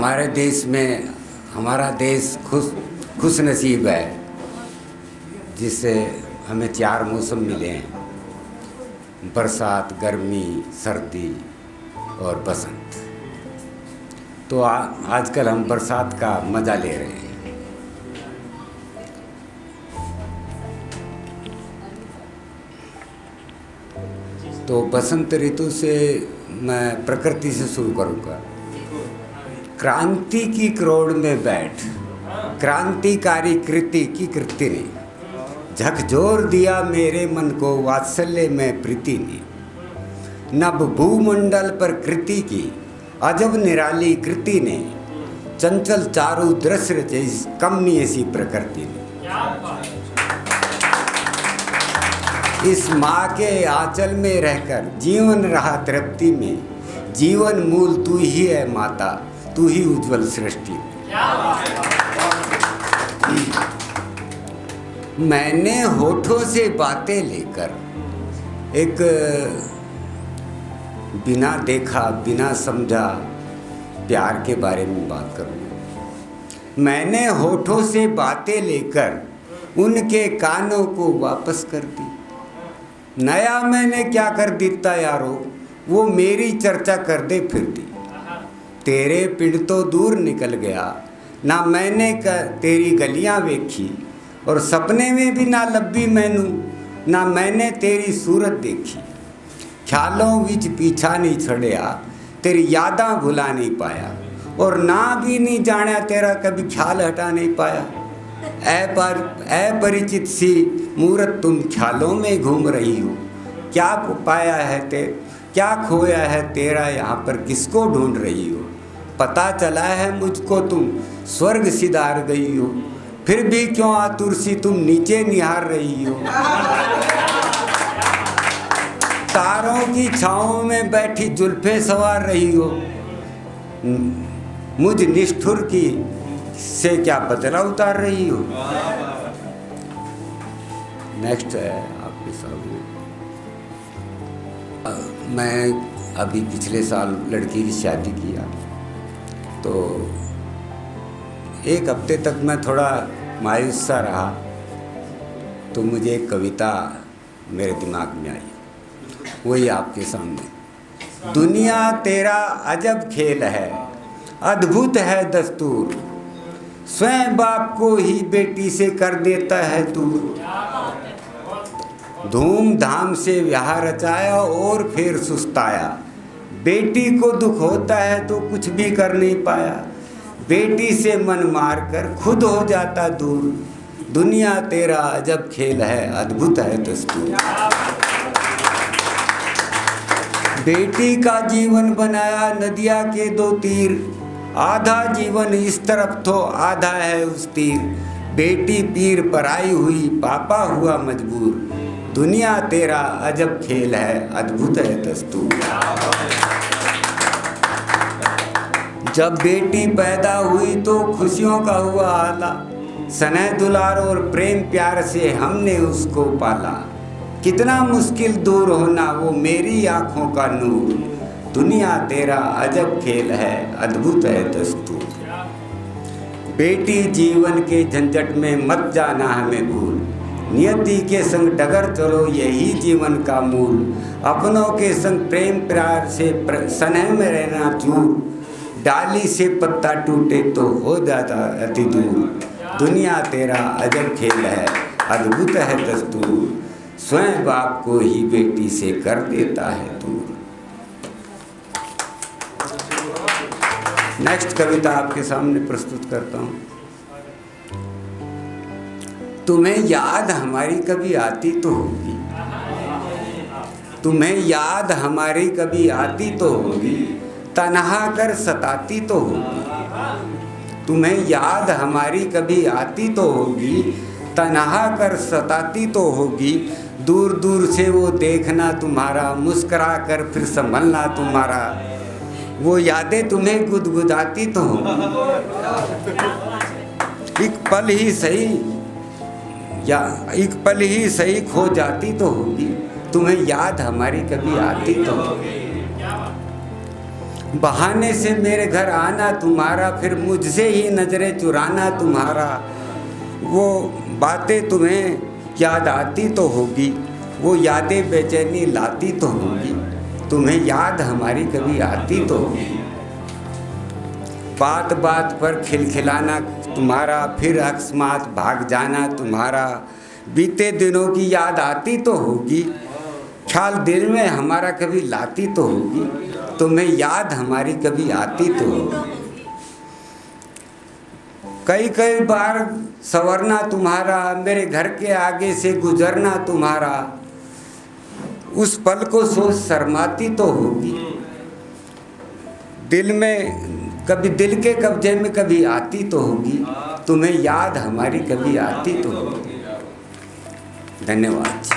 हमारे देश में हमारा देश खुश नसीब है जिससे हमें 4 मौसम मिले हैं, बरसात, गर्मी, सर्दी और बसंत। तो आजकल हम बरसात का मज़ा ले रहे हैं। तो बसंत ऋतु से मैं प्रकृति से शुरू करूँगा। क्रांति की क्रोड़ में बैठ क्रांतिकारी कृति की कृति ने झकझोर दिया मेरे मन को वात्सल्य में प्रीति ने। नभ भूमंडल पर कृति की अजब निराली कृति ने चंचल चारु दृश्य जैसी कमनीय सी प्रकृति ने। इस माँ के आंचल में रहकर जीवन रहा तृप्ति में। जीवन मूल तू ही है माता, तू ही उज्जवल सृष्टि। मैंने होठों से बातें लेकर एक बिना देखा बिना समझा प्यार के बारे में बात करूँगा। मैंने होठों से बातें लेकर उनके कानों को वापस कर दी। नया मैंने क्या कर दिता यारो, वो मेरी चर्चा कर दे फिरती। तेरे पिंड तो दूर निकल गया, ना मैंने तेरी गलियां वेखी। और सपने में भी ना लब्बी मैनू, ना मैंने तेरी सूरत देखी। ख्यालों विच पीछा नहीं छड़िया, तेरी यादां भुला नहीं पाया। और ना भी नहीं जाना तेरा कभी ख्याल हटा नहीं पाया। अपरिचित सी मूरत तुम ख्यालों में घूम रही हो। क्या पाया है क्या खोया है तेरा, यहाँ पर किसको ढूंढ रही हो। पता चला है मुझको तुम स्वर्ग सिधार गई हो, फिर भी क्यों आतुर सी तुम नीचे निहार रही हो। तारों की छाँव में बैठी जुल्फे सवार रही हो। मुझ निष्ठुर की से क्या बदला उतार रही हो। नेक्स्ट है आपके सामने। मैं अभी पिछले साल लड़की की शादी किया, तो एक हफ्ते तक मैं थोड़ा मायूस सा रहा। तो मुझे एक कविता मेरे दिमाग में आई, वही आपके सामने। दुनिया तेरा अजब खेल है, अद्भुत है दस्तूर। स्वयं बाप को ही बेटी से कर देता है दूर। धूमधाम से ब्याह रचाया और फिर सुस्ताया। बेटी को दुख होता है तो कुछ भी कर नहीं पाया। बेटी से मन मार कर खुद हो जाता दूर। दुनिया तेरा अजब खेल है, अद्भुत है दस्तूर। बेटी का जीवन बनाया नदिया के 2 तीर। आधा जीवन इस तरफ तो आधा है उस तीर। बेटी पीर पर आई हुई, पापा हुआ मजबूर। दुनिया तेरा अजब खेल है, अद्भुत है दस्तूर। जब बेटी पैदा हुई तो खुशियों का हुआ आला। स्नेह दुलार और प्रेम प्यार से हमने उसको पाला। कितना मुश्किल दूर होना वो मेरी आँखों का नूर। दुनिया तेरा अजब खेल है, अद्भुत है दस्तूर। बेटी जीवन के झंझट में मत जाना हमें भूल। नियति के संग डगर चलो, यही जीवन का मूल। अपनों के संग प्रेम प्यार से स्नेह में रहना चूर। डाली से पत्ता टूटे तो हो जाता अति दूर। दुनिया तेरा अजब खेल है, अद्भुत है दस्तूर। स्वयं बाप को ही बेटी से कर देता है दूर। नेक्स्ट कविता आपके सामने प्रस्तुत करता हूँ। तुम्हें याद हमारी कभी आती तो होगी। तुम्हें याद हमारी कभी आती तो होगी। तन्हा कर सताती तो होगी। तुम्हें याद हमारी कभी आती तो होगी। तन्हा कर सताती तो होगी। दूर दूर से वो देखना तुम्हारा, मुस्कुरा कर फिर संभलना तुम्हारा। वो यादें तुम्हें गुदगुदाती तो होगी। एक पल ही सही या एक पल ही सही खो जाती तो होगी। तुम्हें याद हमारी कभी आती तो होगी। बहाने से मेरे घर आना तुम्हारा, फिर मुझसे ही नजरें चुराना तुम्हारा। वो बातें तुम्हें याद आती तो होगी, वो यादें बेचैनी लाती तो होगी, तुम्हें याद हमारी कभी आती तो होगी। बात बात पर खिलखिलाना तुम्हारा, फिर अकस्मात भाग जाना तुम्हारा। बीते दिनों की याद आती तो होगी, ख्याल दिल में हमारा कभी लाती तो होगी, तुम्हें याद हमारी कभी आती तो होगी। कई कई बार संवरना तुम्हारा, मेरे घर के आगे से गुजरना तुम्हारा। उस पल को सोच शर्माती तो होगी, दिल में कभी दिल के कब्जे में कभी आती तो होगी, तुम्हें याद हमारी कभी आती तो होगी। धन्यवाद।